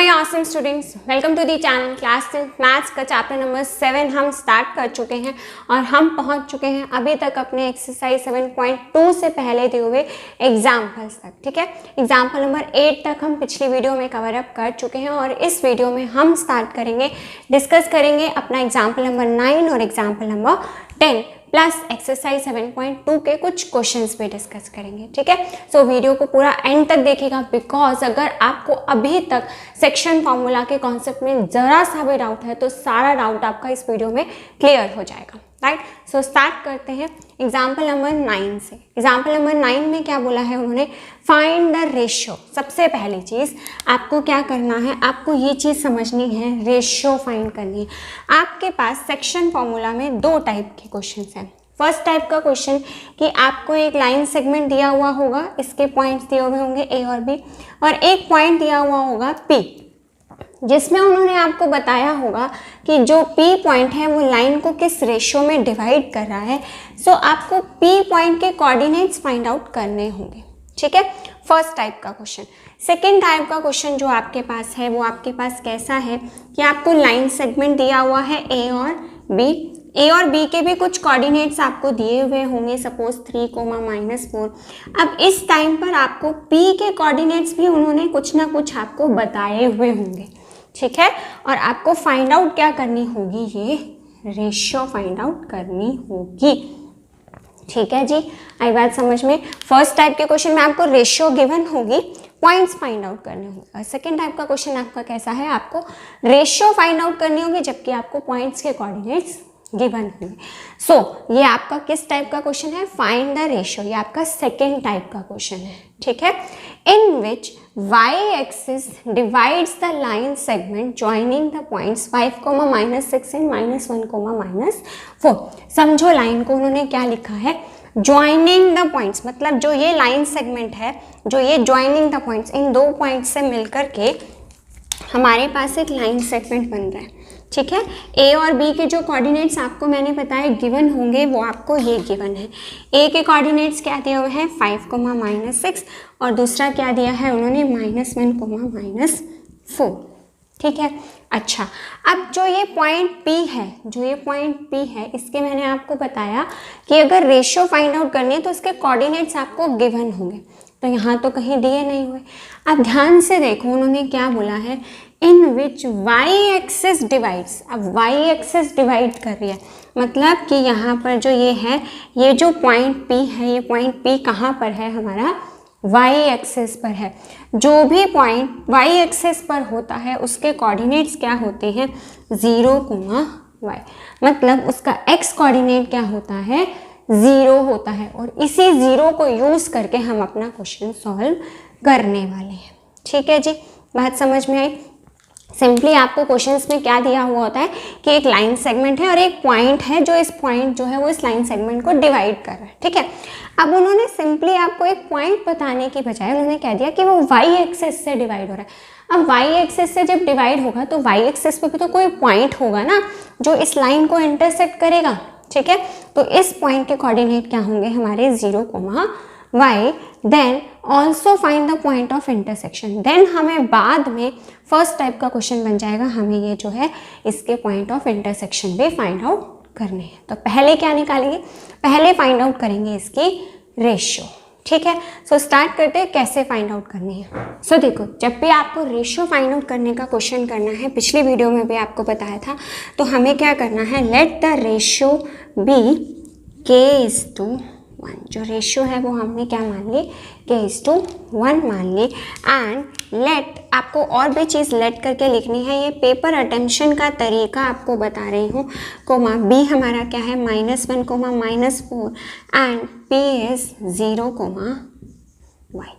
Hi awesome students, welcome to the channel. Class 10 maths का chapter number 7 हम start कर चुके हैं और हम पहुंच चुके हैं अभी तक अपने एक्सरसाइज 7.2 से पहले दिए हुए एग्जाम्पल्स तक। ठीक है, एग्जाम्पल नंबर 8 तक हम पिछली वीडियो में कवर अप कर चुके हैं और इस वीडियो में हम स्टार्ट करेंगे, डिस्कस करेंगे अपना एग्जाम्पल नंबर 9 और एग्जाम्पल नंबर 10 प्लस एक्सरसाइज 7.2 के कुछ क्वेश्चंस भी डिस्कस करेंगे। ठीक है, सो वीडियो को पूरा एंड तक देखिएगा, बिकॉज अगर आपको अभी तक सेक्शन फार्मूला के कॉन्सेप्ट में जरा सा भी डाउट है तो सारा डाउट आपका इस वीडियो में क्लियर हो जाएगा। राइट, सो स्टार्ट करते हैं एग्जाम्पल नंबर 9 से। एग्जाम्पल नंबर 9 में क्या बोला है उन्होंने, फाइंड द रेशियो। सबसे पहली चीज़ आपको क्या करना है, आपको ये चीज़ समझनी है, रेशियो फाइंड करनी है। आपके पास सेक्शन फॉर्मूला में दो टाइप के क्वेश्चन हैं। फर्स्ट टाइप का क्वेश्चन कि आपको एक लाइन सेगमेंट दिया हुआ होगा, इसके पॉइंट्स दिए हुए होंगे ए और बी, और एक पॉइंट दिया हुआ होगा पी, जिसमें उन्होंने आपको बताया होगा कि जो P पॉइंट है वो लाइन को किस रेशियो में डिवाइड कर रहा है। सो आपको P पॉइंट के कोऑर्डिनेट्स फाइंड आउट करने होंगे। ठीक है, फर्स्ट टाइप का क्वेश्चन। सेकेंड टाइप का क्वेश्चन जो आपके पास है वो आपके पास कैसा है कि आपको लाइन सेगमेंट दिया हुआ है A और B, ए और बी के भी कुछ कोऑर्डिनेट्स आपको दिए हुए होंगे, सपोज 3, -4। अब इस टाइम पर आपको पी के कोऑर्डिनेट्स भी उन्होंने कुछ ना कुछ आपको बताए हुए होंगे। ठीक है, और आपको फाइंड आउट क्या करनी होगी, ये रेशियो फाइंड आउट करनी होगी। ठीक है जी, आई बात समझ में। फर्स्ट टाइप के क्वेश्चन में आपको रेशियो गिवन होगी, पॉइंट्स फाइंड आउट करने होंगे। और सेकेंड टाइप का क्वेश्चन आपका कैसा है, आपको रेशियो फाइंड आउट करनी होगी जबकि आपको पॉइंट्स के कोऑर्डिनेट्स गिवन होंगे। सो ये आपका किस टाइप का क्वेश्चन है, फाइंड द रेशियो, ये आपका सेकेंड टाइप का क्वेश्चन है। ठीक है, इन विच y axis divides the line segment joining the points 5, -6 and -1, -4। समझो लाइन को उन्होंने क्या लिखा है, ज्वाइनिंग द पॉइंट्स, मतलब जो ये लाइन सेगमेंट है, जो ये ज्वाइनिंग द पॉइंट्स, इन दो पॉइंट्स से मिलकर के हमारे पास एक लाइन सेगमेंट बन रहा है। ठीक है, ए और बी के जो कोऑर्डिनेट्स आपको मैंने बताया गिवन होंगे वो आपको ये गिवन है। ए के कोऑर्डिनेट्स क्या दिए हुए हैं, 5, -6, और दूसरा क्या दिया है उन्होंने, -1, -4। ठीक है, अच्छा, अब जो ये पॉइंट P है, जो ये पॉइंट P है, इसके मैंने आपको बताया कि अगर रेशियो फाइंड आउट करनी है तो इसके कोऑर्डिनेट्स आपको गिवन होंगे, तो यहाँ तो कहीं दिए नहीं हुए। अब ध्यान से देखो उन्होंने क्या बोला है, इन विच y एक्सिस डिवाइड्स। अब y एक्सिस डिवाइड कर रही है, मतलब कि यहाँ पर जो ये है, ये जो पॉइंट P है, ये पॉइंट P कहाँ पर है, हमारा y एक्सिस पर है। जो भी पॉइंट y एक्सिस पर होता है उसके कोऑर्डिनेट्स क्या होते हैं, 0, y, मतलब उसका x कोऑर्डिनेट क्या होता है, 0 होता है। और इसी 0 को यूज़ करके हम अपना क्वेश्चन सॉल्व करने वाले हैं। ठीक है जी, बात समझ में आई। सिंपली आपको क्वेश्चंस में क्या दिया हुआ होता है कि एक लाइन सेगमेंट है और एक पॉइंट है, जो इस पॉइंट जो है वो इस लाइन सेगमेंट को डिवाइड कर रहा है। ठीक है, अब उन्होंने सिंपली आपको एक पॉइंट बताने की बजाय उन्होंने कह दिया कि वो y एक्सिस से डिवाइड हो रहा है। अब y एक्सिस से जब डिवाइड होगा तो y एक्सिस पे भी तो कोई पॉइंट होगा ना जो इस लाइन को इंटरसेक्ट करेगा। ठीक है, तो इस पॉइंट के कोऑर्डिनेट क्या होंगे हमारे, 0, y, then also find the point of intersection. Then हमें बाद में फर्स्ट टाइप का क्वेश्चन बन जाएगा, हमें ये जो है इसके पॉइंट ऑफ इंटरसेक्शन भी फाइंड आउट करने हैं। तो पहले क्या निकालेंगे, पहले फाइंड आउट करेंगे इसकी रेशियो। ठीक है, सो स्टार्ट करते हैं कैसे फाइंड आउट करनी है। सो देखो, जब भी आपको रेशियो फाइंड आउट करने का क्वेश्चन करना है, पिछली वीडियो में भी आपको बताया था, तो हमें क्या करना है, let the ratio B k:1। जो रेशियो है वो हमने क्या मान ली, k:1 मान ली। एंड लेट, आपको और भी चीज़ लेट करके लिखनी है, ये पेपर अटेंशन का तरीका आपको बता रही हूँ। कोमा बी हमारा क्या है, -1, -4, एंड p इज 0, y।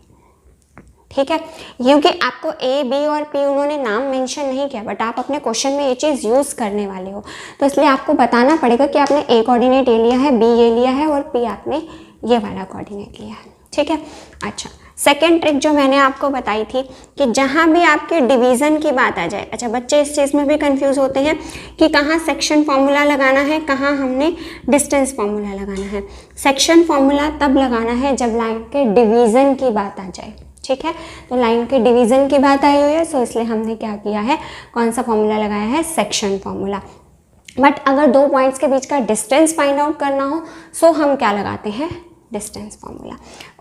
ठीक है, क्योंकि आपको ए, बी और पी उन्होंने नाम मेंशन नहीं किया, बट आप अपने क्वेश्चन में ये चीज़ यूज़ करने वाले हो, तो इसलिए आपको बताना पड़ेगा कि आपने ए कोऑर्डिनेट ये लिया है, बी ये लिया है और पी आपने ये वाला कोऑर्डिनेट लिया है। ठीक है, अच्छा, सेकेंड ट्रिक जो मैंने आपको बताई थी कि जहाँ भी आपके डिवीज़न की बात आ जाए, अच्छा बच्चे इस चीज़ में भी कंफ्यूज होते हैं कि कहाँ सेक्शन फॉर्मूला लगाना है, कहाँ हमने डिस्टेंस फॉर्मूला लगाना है। सेक्शन फॉर्मूला तब लगाना है जब लाइन के डिवीज़न की बात आ जाए। ठीक है, तो लाइन के डिवीज़न की बात आई हुई है, सो इसलिए हमने क्या किया है, कौन सा फॉर्मूला लगाया है, सेक्शन फॉर्मूला। बट अगर दो पॉइंट्स के बीच का डिस्टेंस फाइंड आउट करना हो सो हम क्या लगाते हैं, distance formula.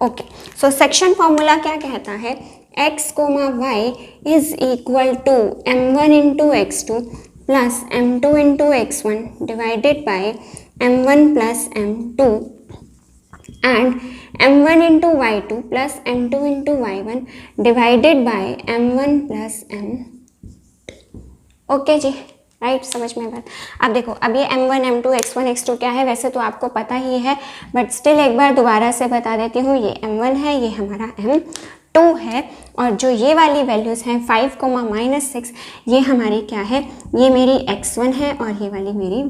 Okay, so section formula क्या कहता है, x, y is equal to m1 into x2 plus m2 into x1 divided by m1 plus m2 and m1 into y2 plus m2 into y1 divided by m1 plus m। Okay जी, right, समझ में बात। अब देखो, अब ये m1 m2 x1 x2 क्या है, वैसे तो आपको पता ही है, बट स्टिल एक बार दोबारा से बता देती हूँ। ये m1 है, ये हमारा m2 है, और जो ये वाली वैल्यूज़ हैं 5, -6, ये हमारी क्या है, ये मेरी x1 है और ये वाली मेरी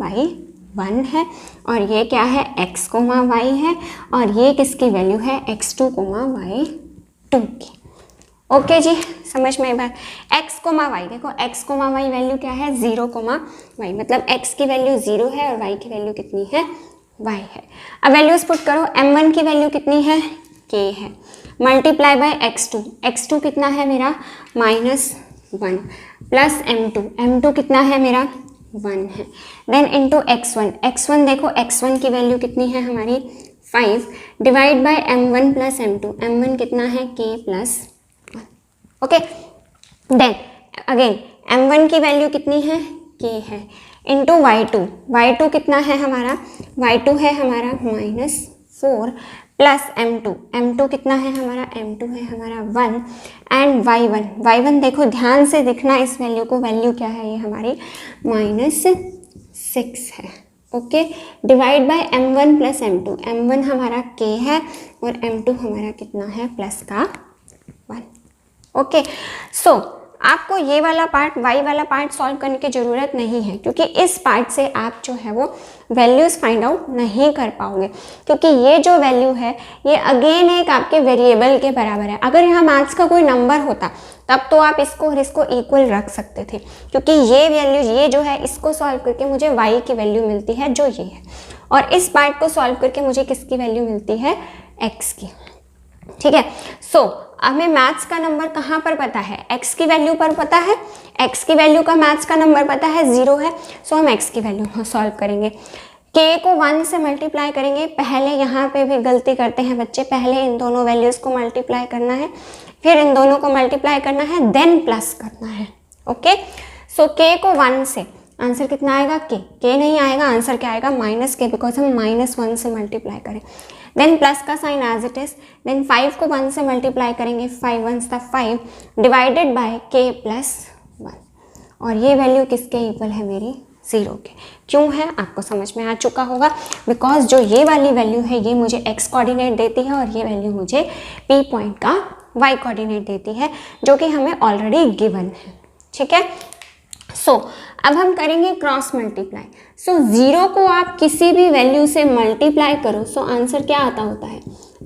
y1 है, और ये क्या है, x, y है, और ये किसकी वैल्यू है, x2, y2 की। ओके जी, समझ में एक बार, x, y, देखो x, y वैल्यू क्या है, 0, y, मतलब x की वैल्यू 0 है और y की वैल्यू कितनी है, y है। अब वैल्यूज पुट करो, m1 की वैल्यू कितनी है, k है, मल्टीप्लाई बाय x2 कितना है मेरा, -1 प्लस m2 कितना है मेरा, 1 है, देन इंटू x1 देखो, x1 की वैल्यू कितनी है हमारी, 5, divide by m1 plus m2 कितना है, k plus 1। Okay, then again m1 की वैल्यू कितनी है, k है, इंटू y2 कितना है हमारा, y2 है हमारा -4 प्लस m2 कितना है हमारा, m2 है हमारा 1, एंड y1 देखो ध्यान से दिखना इस वैल्यू को, वैल्यू क्या है ये हमारी -6 है। Okay, divide by m1 plus m1 हमारा k है और m2 हमारा कितना है, प्लस का 1। ओके, सो आपको ये वाला पार्ट, y वाला पार्ट सॉल्व करने की ज़रूरत नहीं है, क्योंकि इस पार्ट से आप जो है वो वैल्यूज़ फाइंड आउट नहीं कर पाओगे, क्योंकि ये जो वैल्यू है ये अगेन एक आपके वेरिएबल के बराबर है। अगर यहाँ मैथ्स का कोई नंबर होता तब तो आप इसको और इसको इक्वल रख सकते थे, क्योंकि ये वैल्यू, ये जो है, इसको सॉल्व करके मुझे y की वैल्यू मिलती है जो ये है, और इस पार्ट को सॉल्व करके मुझे किसकी वैल्यू मिलती है, x की। ठीक है, सो हमें मैथ्स का नंबर कहाँ पर पता है, x की वैल्यू पर पता है, x की वैल्यू का मैथ्स का नंबर पता है 0 है, सो हम x की वैल्यू सॉल्व करेंगे, k को 1 से मल्टीप्लाई करेंगे। पहले यहाँ पे भी गलती करते हैं बच्चे, पहले इन दोनों वैल्यूज़ को मल्टीप्लाई करना है, फिर इन दोनों को मल्टीप्लाई करना है, देन प्लस करना है। ओके, सो k को 1 से, आंसर कितना आएगा, k नहीं आएगा, आंसर क्या आएगा, -k, बिकॉज हम -1 से मल्टीप्लाई करें, देन प्लस का sign as it is, then 5 को 1 से मल्टीप्लाई करेंगे, 5 1 5 डिवाइडेड बाय k प्लस 1, और ये वैल्यू किसके इक्वल है, मेरी 0 के। क्यों है आपको समझ में आ चुका होगा, बिकॉज जो ये वाली वैल्यू है ये मुझे x कोऑर्डिनेट देती है और ये वैल्यू मुझे P पॉइंट का y कोऑर्डिनेट देती है, जो कि हमें ऑलरेडी गिवन है। ठीक है, सो अब हम करेंगे क्रॉस मल्टीप्लाई। सो 0 को आप किसी भी वैल्यू से मल्टीप्लाई करो, सो आंसर क्या आता होता है,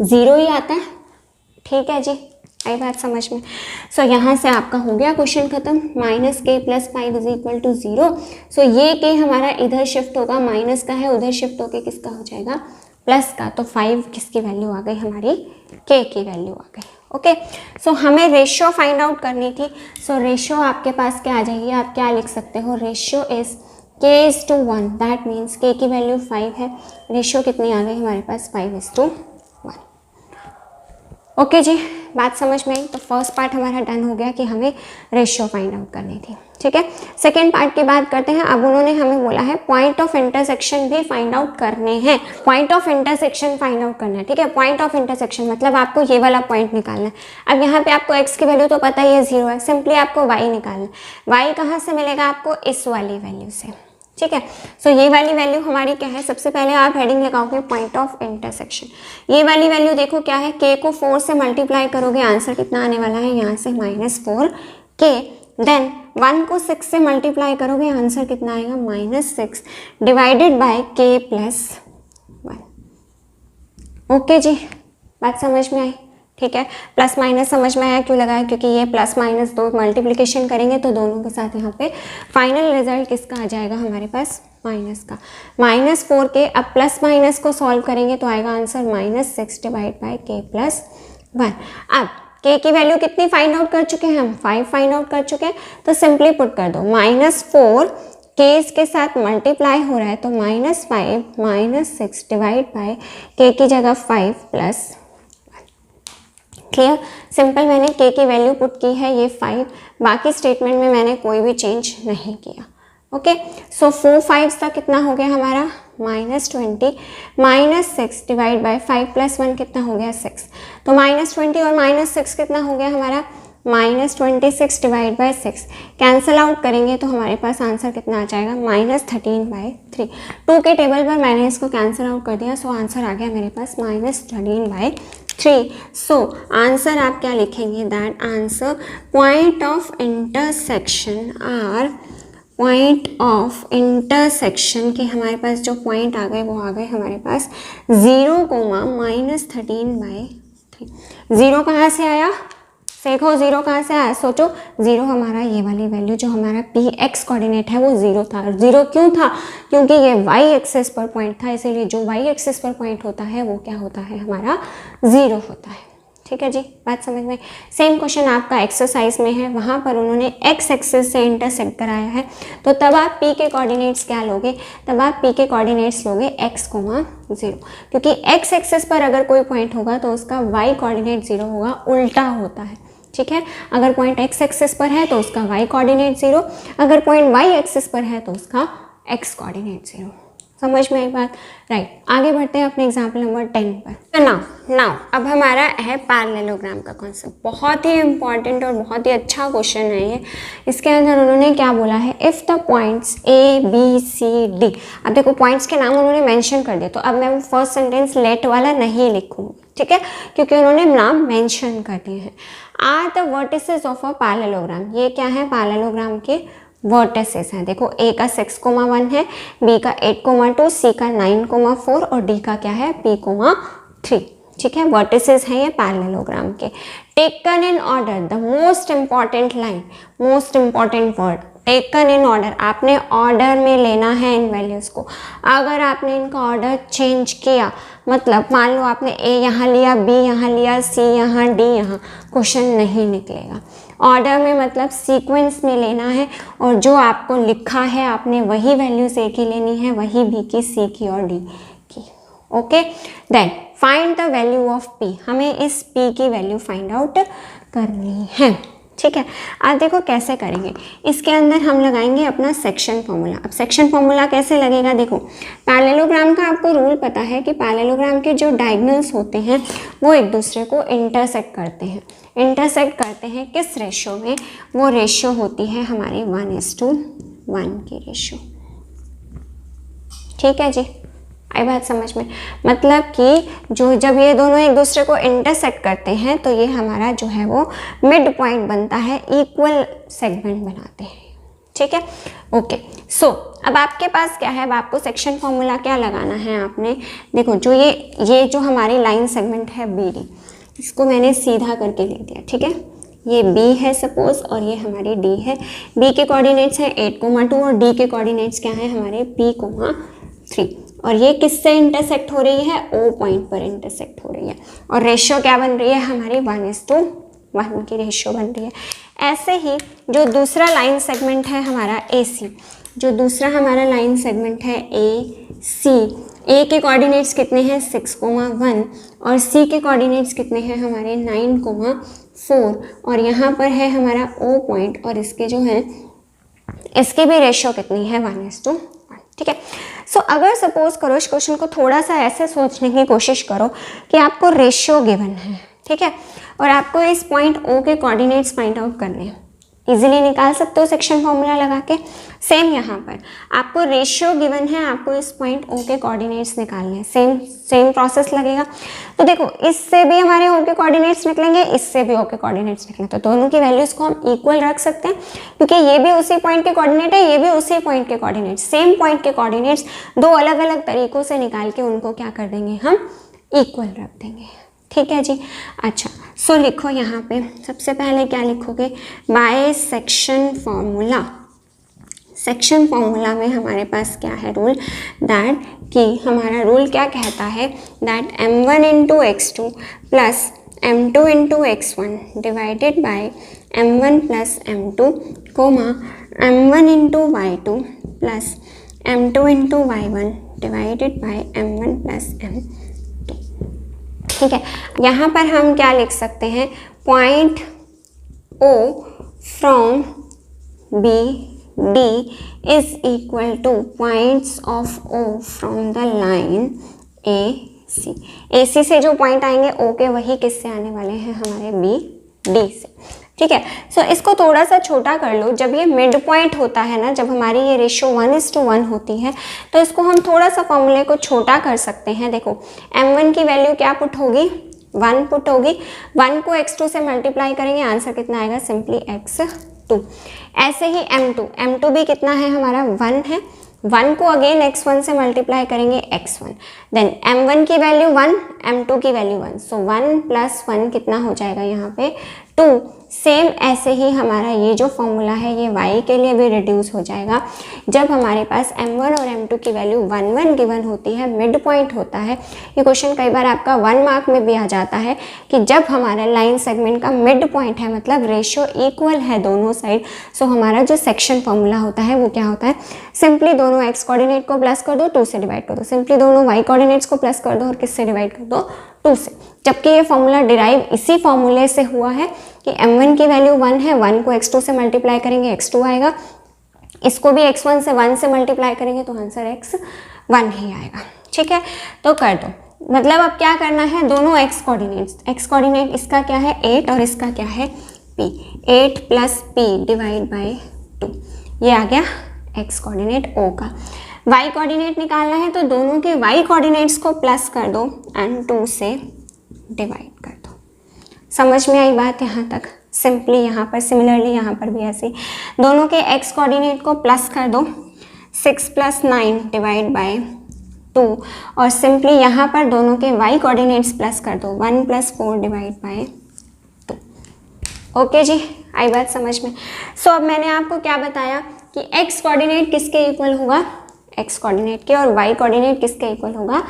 0 ही आता है। ठीक है जी, आई बात समझ में। सो यहाँ से आपका हो गया क्वेश्चन खत्म, -k + 5 = 0। सो ये k हमारा इधर शिफ्ट होगा, माइनस का है, उधर शिफ्ट होके किसका हो जाएगा, प्लस का, तो 5 किसकी वैल्यू आ गई, हमारी k की वैल्यू आ गई। ओके, सो हमें रेशियो फाइंड आउट करनी थी। सो रेशियो आपके पास क्या आ जाएगी, आप क्या लिख सकते हो, ratio is k:1, that means k की वैल्यू 5 है, रेशियो कितनी आ गई हमारे पास, 5:1। ओके जी, बात समझ में आई। तो फर्स्ट पार्ट हमारा डन हो गया कि हमें रेशियो फाइंड आउट करनी थी। ठीक है, सेकेंड पार्ट की बात करते हैं। अब उन्होंने हमें बोला है पॉइंट ऑफ इंटरसेक्शन भी फाइंड आउट करने हैं, point of intersection find out करना है। ठीक है, पॉइंट ऑफ इंटरसेक्शन मतलब आपको ये वाला पॉइंट निकालना है। अब यहाँ पे आपको x की वैल्यू तो पता ही है 0 है, सिंपली आपको y निकालना है। y कहाँ से मिलेगा आपको, इस वाली वैल्यू से। ठीक है, सो ये वाली वैल्यू हमारी क्या है, सबसे पहले आप हेडिंग लगाओगे पॉइंट ऑफ इंटरसेक्शन। ये वाली वैल्यू देखो क्या है, k को 4 से मल्टीप्लाई करोगे, आंसर कितना आने वाला है यहाँ से -4k, देन 1 को 6 से मल्टीप्लाई करोगे, आंसर कितना आएगा, -6 डिवाइडेड बाय k + 1। ओके जी, बात समझ में आई। ठीक है, प्लस माइनस समझ में आया, क्यों लगाया, क्योंकि ये प्लस माइनस दो मल्टीप्लिकेशन करेंगे तो दोनों के साथ यहाँ पे फाइनल रिजल्ट किसका आ जाएगा हमारे पास, माइनस का। -4k, अब प्लस माइनस को सॉल्व करेंगे तो आएगा आंसर -6 डिवाइड बाय k + 1। अब के की वैल्यू कितनी फाइंड आउट कर चुके हैं हम, 5 फाइंड आउट कर चुके हैं, तो सिंपली पुट कर दो -4 के इसके साथ मल्टीप्लाई हो रहा है तो -5 -6 डिवाइड बाय के की जगह 5 प्लस, क्लियर, सिंपल, मैंने के की वैल्यू पुट की है ये 5, बाकी स्टेटमेंट में मैंने कोई भी चेंज नहीं किया। ओके, सो 4 5 तक कितना हो गया हमारा -20 -6 डिवाइड बाय 5 प्लस 1 कितना हो गया 6, तो -20 और -6 कितना हो गया हमारा -26 डिवाइड बाय 6, कैंसिल आउट करेंगे तो हमारे पास आंसर कितना आ जाएगा -13/3। 2 के टेबल पर मैंने इसको कैंसिल आउट कर दिया, सो आंसर आ गया मेरे पास -13/3। सो आंसर आप क्या लिखेंगे, that answer point of intersection are, point of intersection के हमारे पास जो पॉइंट आ गए वो आ गए हमारे पास 0, -13/3। 0 कहाँ से आया, देखो 0 कहाँ से आया, सोचो 0 हमारा ये वाली वैल्यू जो हमारा पी एक्स कोऑर्डिनेट है वो 0 था। 0 क्यों था, क्योंकि ये वाई एक्सिस पर पॉइंट था, इसीलिए जो वाई एक्सिस पर पॉइंट होता है वो क्या होता है हमारा 0 होता है। ठीक है जी, बात समझ में। सेम क्वेश्चन आपका एक्सरसाइज में है, वहाँ पर उन्होंने एक्स एक्सिस से इंटरसेक्ट कराया है, तो तब आप पी के कोऑर्डिनेट्स क्या लोगे, तब आप पी के कोऑर्डिनेट्स लोगे x, 0, क्योंकि एक्स एक्सिस पर अगर कोई पॉइंट होगा तो उसका y कोऑर्डिनेट 0 होगा, उल्टा होता है। ठीक है, अगर पॉइंट एक्स एक्सिस पर है तो उसका y कोऑर्डिनेट 0, अगर पॉइंट y एक्सिस पर है तो उसका x कोऑर्डिनेट 0। समझ में आई बात, राइट। आगे बढ़ते हैं अपने एग्जाम्पल नंबर 10 पर। तो नाउ अब हमारा है पैरेललोग्राम का कॉन्सेप्ट, बहुत ही इंपॉर्टेंट और बहुत ही अच्छा क्वेश्चन है ये। इसके अंदर उन्होंने क्या बोला है, if the points A B C D, अब देखो पॉइंट्स के नाम उन्होंने मेंशन कर दिए, तो अब मैं वो फर्स्ट सेंटेंस लेट वाला नहीं लिखूंगी, ठीक है, क्योंकि उन्होंने नाम मेंशन कर दिए हैं। Are the vertices of a parallelogram, ये क्या है, पैरेललोग्राम के वर्टिसेस हैं। देखो A का 6,1 है, B का 8,2, C का 9,4 और D का क्या है P,3। ठीक है, वर्टिसेस हैं ये पैरेललोग्राम के। Taken in order, the most important line, most important word, taken in order, आपने ऑर्डर में लेना है इन वैल्यूज़ को। अगर आपने इनका ऑर्डर चेंज किया, मतलब मान लो आपने A यहाँ लिया, B यहाँ लिया, C यहाँ, D यहाँ, क्वेश्चन नहीं निकलेगा। ऑर्डर में मतलब सीक्वेंस में लेना है, और जो आपको लिखा है आपने वही वैल्यूज A की लेनी है, वही B की, C की और D की। Okay, then find the value of P, हमें इस P की वैल्यू फाइंड आउट करनी है। ठीक है, अब देखो कैसे करेंगे, इसके अंदर हम लगाएंगे अपना सेक्शन फॉर्मूला। अब सेक्शन फॉर्मूला कैसे लगेगा, देखो पैरेललोग्राम का आपको रूल पता है कि पैरेललोग्राम के जो डायगोनल्स होते हैं वो एक दूसरे को इंटरसेक्ट करते हैं। इंटरसेक्ट करते हैं किस रेशो में, वो रेशो होती है हमारी 1:1 की रेशो। ठीक है जी, आई बात समझ में, मतलब कि जो जब ये दोनों एक दूसरे को इंटरसेक्ट करते हैं तो ये हमारा जो है वो मिड पॉइंट बनता है, इक्वल सेगमेंट बनाते हैं। ठीक है, ओके। सो अब आपके पास क्या है, अब आपको सेक्शन फॉर्मूला क्या लगाना है, आपने देखो जो ये जो हमारी लाइन सेगमेंट है BD, इसको मैंने सीधा करके लिख दिया। ठीक है, ये B है सपोज और ये हमारी D है। B के कोऑर्डिनेट्स हैं 8,2 और D के कोऑर्डिनेट्स क्या हैं हमारे P,3, और ये किससे इंटरसेक्ट हो रही है, O पॉइंट पर इंटरसेक्ट हो रही है, और रेशियो क्या बन रही है हमारी 1:1 की रेशियो बन रही है। ऐसे ही जो दूसरा लाइन सेगमेंट है हमारा AC, जो दूसरा हमारा लाइन सेगमेंट है AC, A के कोऑर्डिनेट्स कितने हैं 6,1 और C के कोऑर्डिनेट्स कितने हैं हमारे 9,4, और यहाँ पर है हमारा O पॉइंट, और इसके जो है इसकी भी रेशियो कितनी है 1:1। ठीक है, सो अगर सपोज करो इस क्वेश्चन को थोड़ा सा ऐसे सोचने की कोशिश करो कि आपको रेशियो गिवन है, ठीक है, और आपको इस पॉइंट O के कोऑर्डिनेट्स फाइंड आउट करने हैं, इजीली निकाल सकते हो सेक्शन फॉर्मूला लगा के। सेम यहाँ पर आपको रेशियो गिवन है, आपको इस पॉइंट O के कोऑर्डिनेट्स निकालने हैं, सेम प्रोसेस लगेगा। तो देखो इससे भी हमारे O के कोऑर्डिनेट्स निकलेंगे, इससे भी O के कोऑर्डिनेट्स निकलेंगे, तो दोनों की वैल्यूज़ को हम इक्वल रख सकते हैं, क्योंकि ये भी उसी पॉइंट के कोऑर्डिनेट है, ये भी उसी पॉइंट के कोऑर्डिनेट्स, सेम पॉइंट के कोऑर्डिनेट्स दो अलग अलग तरीक़ों से निकाल के उनको क्या कर देंगे, हम इक्वल रख देंगे। ठीक है जी, अच्छा सो लिखो यहाँ पे सबसे पहले क्या लिखोगे, by section formula. Section formula में हमारे पास क्या है रूल, दैट कि हमारा रूल क्या कहता है, that m1 × x2 plus m2 into x1 divided by m1 plus m2 comma m1 into y2 plus m2 into y1 divided by m1 plus m2। ठीक है, यहाँ पर हम क्या लिख सकते हैं, point O from B D is equal to points of O from the line AC। AC से जो पॉइंट आएंगे O के, वही किससे आने वाले हैं, हमारे B D से। ठीक है, सो इसको थोड़ा सा छोटा कर लो। जब ये मिड पॉइंट होता है ना, जब हमारी ये रेशियो 1:1 होती है, तो इसको हम थोड़ा सा फॉर्मूले को छोटा कर सकते हैं। देखो m1 की वैल्यू क्या पुट होगी, 1 पुट होगी। 1 को x2 से मल्टीप्लाई करेंगे, आंसर कितना आएगा, सिंपली x2। ऐसे ही m2 भी कितना है हमारा, 1 है। 1 को अगेन x1 से मल्टीप्लाई करेंगे, x1। देन m1 की वैल्यू 1, m2 की वैल्यू 1, सो 1 प्लस 1 कितना हो जाएगा यहाँ पे 2। सेम ऐसे ही हमारा ये जो फॉर्मूला है ये y के लिए भी रिड्यूस हो जाएगा। जब हमारे पास m1 और m2 की वैल्यू 1 1 गिवन होती है, मिड पॉइंट होता है। ये क्वेश्चन कई बार आपका 1 मार्क में भी आ जाता है कि जब हमारा लाइन सेगमेंट का मिड पॉइंट है, मतलब रेशियो इक्वल है दोनों साइड, सो हमारा जो सेक्शन फॉर्मूला होता है वो क्या होता है, सिंपली दोनों x कोऑर्डिनेट को प्लस कर दो, 2 से डिवाइड कर दो, सिंपली दोनों y कोऑर्डिनेट्स को प्लस कर दो और किससे डिवाइड कर दो, 2 से। जबकि ये फॉर्मूला डिराइव इसी फॉर्मूले से हुआ है कि m1 की वैल्यू 1 है, 1 को x2 से मल्टीप्लाई करेंगे, x2 आएगा। इसको भी x1 से 1 से मल्टीप्लाई करेंगे तो आंसर x1 ही आएगा। ठीक है, तो कर दो। मतलब अब क्या करना है, दोनों x कोऑर्डिनेट इसका क्या है 8 और इसका क्या है p, 8 plus p divide by 2, ये आ गया x कोऑर्डिनेट O का। y कोऑर्डिनेट निकालना है तो दोनों के y कोऑर्डिनेट्स को प्लस कर दो एंड 2 से डिवाइड कर दो। समझ में आई बात यहाँ तक। सिंपली यहाँ पर सिमिलरली यहाँ पर भी ऐसे दोनों के x कोऑर्डिनेट को प्लस कर दो, 6 प्लस 9 डिवाइड बाय 2, और सिंपली यहाँ पर दोनों के y कोऑर्डिनेट्स प्लस कर दो, 1 प्लस 4 डिवाइड बाय 2। ओके जी, आई बात समझ में। सो अब मैंने आपको क्या बताया कि x कोऑर्डिनेट किसके इक्वल होगा, x कोऑर्डिनेट के, और y कोऑर्डिनेट किसके इक्वल होगा,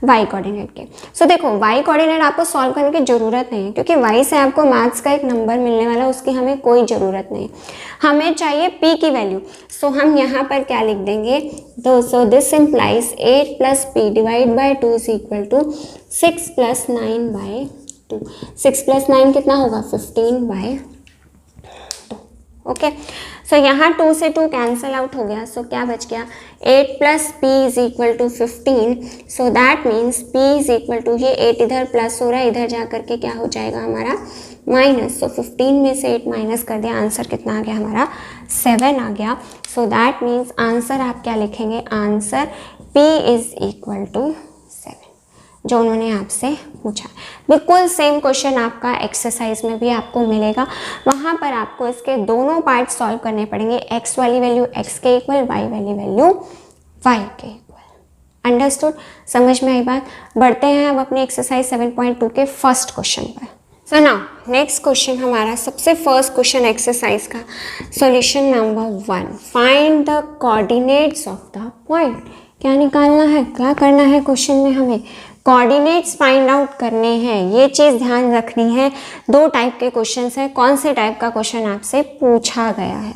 y कोऑर्डिनेट के। सो देखो y कोऑर्डिनेट आपको सॉल्व करने की ज़रूरत नहीं है, क्योंकि y से आपको मैथ्स का एक नंबर मिलने वाला है, उसकी हमें कोई ज़रूरत नहीं। हमें चाहिए p की वैल्यू। सो हम यहाँ पर क्या लिख देंगे, तो so this implies 8 plus p divide by 2 is equal to 6 plus 9 by 2। 6 plus 9 कितना होगा, 15 बाई 2। ओके, सो यहाँ 2 से 2 कैंसिल आउट हो गया। सो क्या बच गया, 8 plus p is equal to 15। So that means p is equal to, ये 8 इधर प्लस हो रहा है, इधर जा करके क्या हो जाएगा हमारा माइनस। सो 15 में से 8 माइनस कर दिया, आंसर कितना आ गया हमारा 7 आ गया। सो दैट मीन्स आंसर आप क्या लिखेंगे, answer p is equal to 7, जो उन्होंने आपसे पूछा। बिल्कुल सेम क्वेश्चन आपका एक्सरसाइज में भी आपको मिलेगा। वहाँ पर आपको इसके दोनों पार्ट सॉल्व करने पड़ेंगे, x वाली वैल्यू x के इक्वल, y वाली वैल्यू y के इक्वल। अंडरस्टूड, समझ में आई बात। बढ़ते हैं अब अपने एक्सरसाइज 7.2 के फर्स्ट क्वेश्चन पर। सो नाउ नेक्स्ट क्वेश्चन हमारा सबसे फर्स्ट क्वेश्चन एक्सरसाइज का solution number 1, find the coordinates of the point. क्या निकालना है, क्या करना है क्वेश्चन में, हमें कोऑर्डिनेट्स फाइंड आउट करने हैं। ये चीज़ ध्यान रखनी है। 2 टाइप के क्वेश्चंस हैं। कौन से टाइप का क्वेश्चन आपसे पूछा गया है,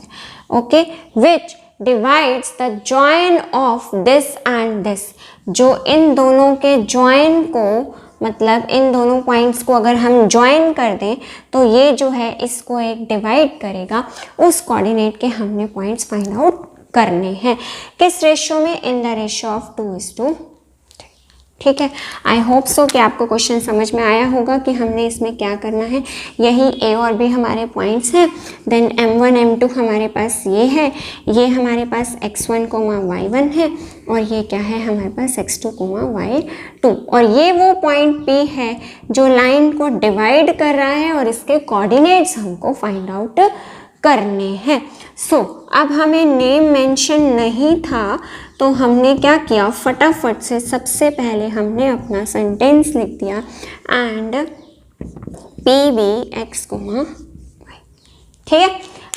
okay, which divides the join of this and this, जो इन दोनों के जॉइन को, मतलब इन दोनों पॉइंट्स को अगर हम जॉइन कर दें तो ये जो है इसको एक डिवाइड करेगा। उस कोऑर्डिनेट के हमने पॉइंट्स फाइंड आउट करने हैं। किस रेशियो में, इन द रेशियो ऑफ 2:3। ठीक है, आई होप सो कि आपको क्वेश्चन समझ में आया होगा कि हमने इसमें क्या करना है। यही ए और बी हमारे पॉइंट्स हैं। देन m1 m2 हमारे पास ये है, ये हमारे पास x1 y1 है, और ये क्या है हमारे पास x2 y2, और ये वो पॉइंट P है जो लाइन को डिवाइड कर रहा है, और इसके कोऑर्डिनेट्स हमको फाइंड आउट करने हैं। सो अब हमें नेम मेंशन नहीं था, तो हमने क्या किया, फटाफट से सबसे पहले हमने अपना सेंटेंस लिख दिया, and p be x, y। ठीक है,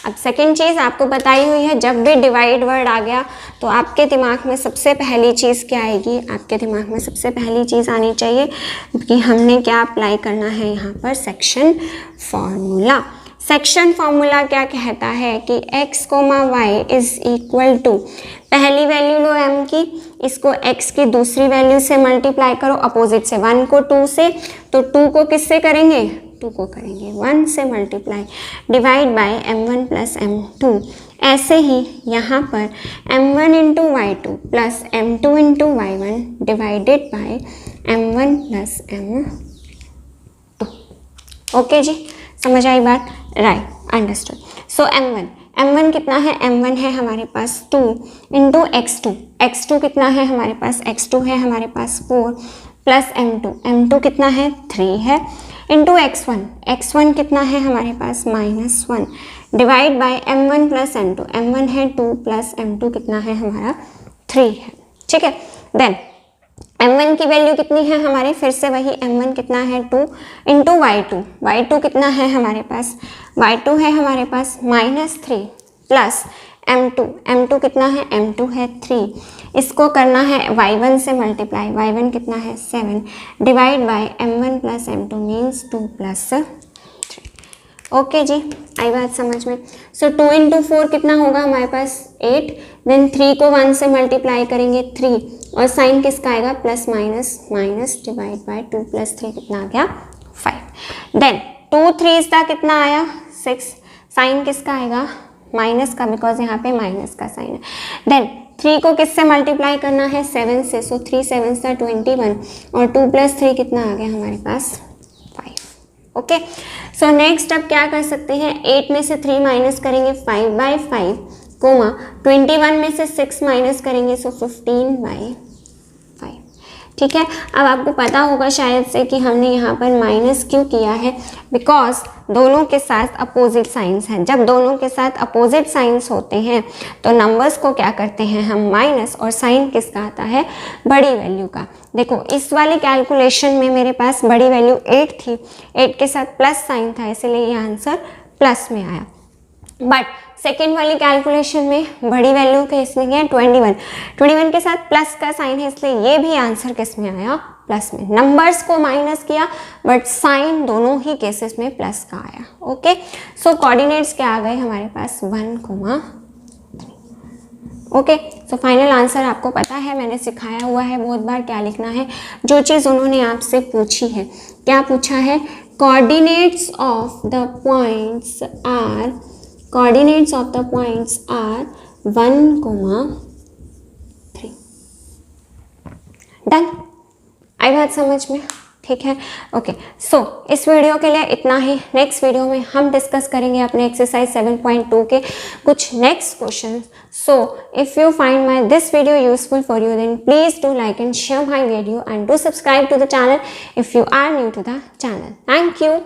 अब सेकंड चीज़ आपको बताई हुई है, जब भी डिवाइड वर्ड आ गया तो आपके दिमाग में सबसे पहली चीज़ क्या आएगी, आपके दिमाग में सबसे पहली चीज़ आनी चाहिए कि हमने क्या अप्लाई करना है यहाँ पर, सेक्शन फॉर्मूला। सेक्शन फॉर्मूला क्या कहता है कि x, y is equal to, पहली वैल्यू लो m की, इसको x की दूसरी वैल्यू से मल्टीप्लाई करो अपोजिट से, 1 को 2 से, तो 2 को किससे करेंगे, 2 को करेंगे 1 से multiply, divide by m1 plus m2। ऐसे ही यहाँ पर m1 into y2 plus m2 into y1 divided by m1 plus m2। Okay जी, समझ आई बात, राइट, अंडरस्टूड। सो m1 कितना है, m1 है हमारे पास 2 इंटू x2 कितना है हमारे पास, x2 है हमारे पास 4 प्लस m2 कितना है 3 है, इंटू x1 कितना है हमारे पास -1 divide by m1 plus m2 है 2 प्लस m2 कितना है हमारा 3 है, ठीक है। देन m1 की वैल्यू कितनी है हमारे, फिर से वही m1 कितना है 2 इंटू y2 कितना है हमारे पास, y2 है हमारे पास -3 प्लस m2 कितना है, m2 है 3, इसको करना है y1 से मल्टीप्लाई, y1 कितना है 7 divide by m1 plus m2 means 2 plus 3। Okay जी, आई बात समझ में। सो 2 इंटू 4 कितना होगा हमारे पास 8, देन 3 को 1 से मल्टीप्लाई करेंगे 3, और साइन किसका आएगा, plus minus divide by 2 plus 3 कितना आ गया 5। देन 2 3 का कितना आया 6, साइन किसका आएगा, माइनस का, बिकॉज यहाँ पे माइनस का साइन है। देन 3 को किससे मल्टीप्लाई करना है, 7 से, सो 3 7 सा 21, और 2 प्लस 3 कितना आ गया हमारे पास 5। ओके, सो नेक्स्ट अब क्या कर सकते हैं, 8 में से 3 माइनस करेंगे 5/5, कोमा 21 में से 6 माइनस करेंगे, सो 15/5, ठीक है। अब आपको पता होगा शायद से कि हमने यहाँ पर माइनस क्यों किया है, बिकॉज दोनों के साथ अपोजिट साइंस हैं। जब दोनों के साथ अपोजिट साइंस होते हैं तो नंबर्स को क्या करते हैं हम, माइनस, और साइन किसका आता है, बड़ी वैल्यू का। देखो इस वाली कैलकुलेशन में मेरे पास बड़ी वैल्यू 8 थी, 8 के साथ प्लस साइन था, इसलिए ये आंसर प्लस में आया। बट सेकेंड वाली कैलकुलेशन में बड़ी वैल्यू के इसमें क्या, 21 के साथ प्लस का साइन है, इसलिए ये भी आंसर किस में आया, प्लस में। नंबर्स को माइनस किया बट साइन दोनों ही केसेस में प्लस का आया। ओके, सो कोऑर्डिनेट्स क्या आ गए हमारे पास, 1,3। ओके, सो फाइनल आंसर आपको पता है, मैंने सिखाया हुआ है बहुत बार क्या लिखना है। जो चीज़ उन्होंने आपसे पूछी है, क्या पूछा है, coordinates of the points are 1,3। Done, आई बात समझ में, ठीक है। ओके, सो इस वीडियो के लिए इतना ही। नेक्स्ट वीडियो में हम डिस्कस करेंगे अपने एक्सरसाइज 7.2 के कुछ next question. So if you find my this video useful for you, then please do like and share my video and do subscribe to the channel if you are new to the channel. Thank you.